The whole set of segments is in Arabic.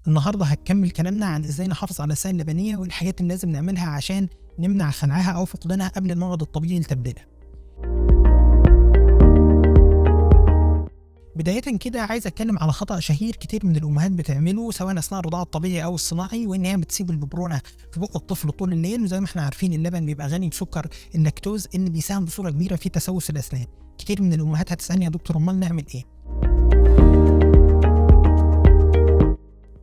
النهارده هنكمل كلامنا عن ازاي نحافظ على السائل اللبنيه والحاجات اللي لازم نعملها عشان نمنع خلعها او فقدانها قبل الموعد الطبيعي لتبديلها. بداية كده عايز اتكلم على خطأ شهير كتير من الامهات بتعمله سواء اثناء الرضاعة الطبيعي او الصناعي، وان هي بتسيب الببرونة في بق الطفل طول الليل. وزي ما احنا عارفين اللبن بيبقى غني بسكر اللاكتوز اللي بيساهم بصورة كبيرة في تسوس الاسنان. كتير من الامهات هتسألني يا دكتور امال نعمل ايه؟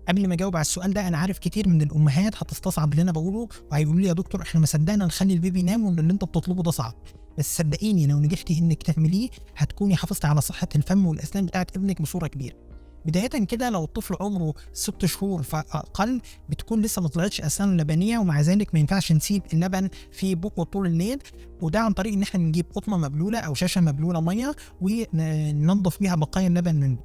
قبل ما اجاوب على السؤال ده، انا عارف كتير من الامهات هتستصعب اللي انا بقوله وهيقولوا لي يا دكتور احنا ما صدقنا نخلي البيبي ينام وان اللي انت بتطلبه ده صعب. بس صدقيني لو نجحتي انك تعمليه هتكوني حافظتي على صحة الفم والاسنان بتاعت ابنك بصورة كبيرة. بداية كده لو الطفل عمره 6 شهور فأقل بتكون لسه ما طلعتش أسنان لبنية، ومع ذلك ما ينفعش نسيب اللبن في بقه طول الليل، وده عن طريق إن احنا نجيب قطمة مبلولة أو شاشة مبلولة مية وننظف بيها بقايا اللبن من.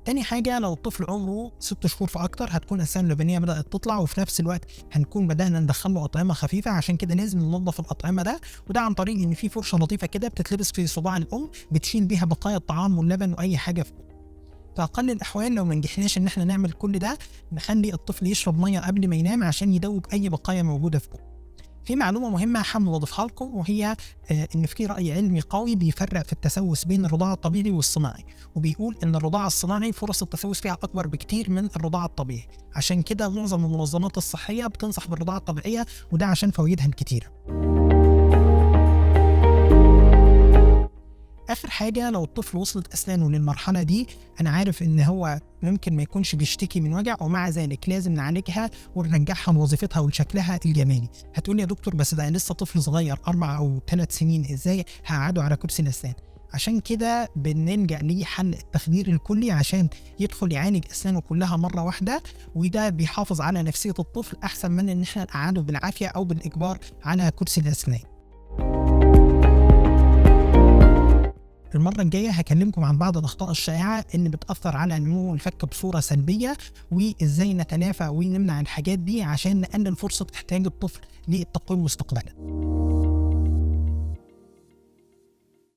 تاني حاجة لو الطفل عمره 6 شهور فأكتر هتكون الأسنان اللبنية بدأت تطلع، وفي نفس الوقت هنكون بدأنا ندخله أطعمة خفيفة، عشان كده لازم ننظف الأطعمة ده، وده عن طريق إن في فرشة لطيفة كده بتتلبس في صباع الأم بتشيل بيها بقايا الطعام واللبن وأي حاجة في. في أقل الأحوال لو ما نجحناش إن احنا نعمل كل ده نخلي الطفل يشرب مية قبل ما ينام عشان يدوب أي بقايا موجودة في بقه. في معلومة مهمة حابب أضيفها لكم، وهي إن في رأي علمي قوي بيفرق في التسوس بين الرضاعة الطبيعي والصناعي، وبيقول إن الرضاعة الصناعي فرص التسوس فيها أكبر بكتير من الرضاعة الطبيعي. عشان كده معظم المنظمات الصحية بتنصح بالرضاعة الطبيعية، وده عشان فوائدها الكتيرة. آخر حاجة لو الطفل وصلت أسنانه للمرحلة دي، أنا عارف إن هو ممكن ما يكونش بيشتكي من وجع، ومع ذلك لازم نعالجها ونرجعها لوظيفتها ولشكلها الجمالي. هتقولي يا دكتور بس ده لسه طفل صغير 4 أو 3 سنين، إزاي هقعده على كرسي الأسنان؟ عشان كده بنلجأ ليه حل التخدير الكلي عشان يدخل يعالج أسنانه كلها مرة واحدة، وده بيحافظ على نفسية الطفل أحسن من إن احنا نقعده بالعافية أو بالإجبار على كرسي الأسنان. المرة الجاية هكلمكم عن بعض الأخطاء الشائعة اللي بتأثر على نمو الفك بصورة سلبية، وإزاي نتلافى ونمنع الحاجات دي عشان نقلل فرصة احتياج الطفل للتقويم مستقبلا.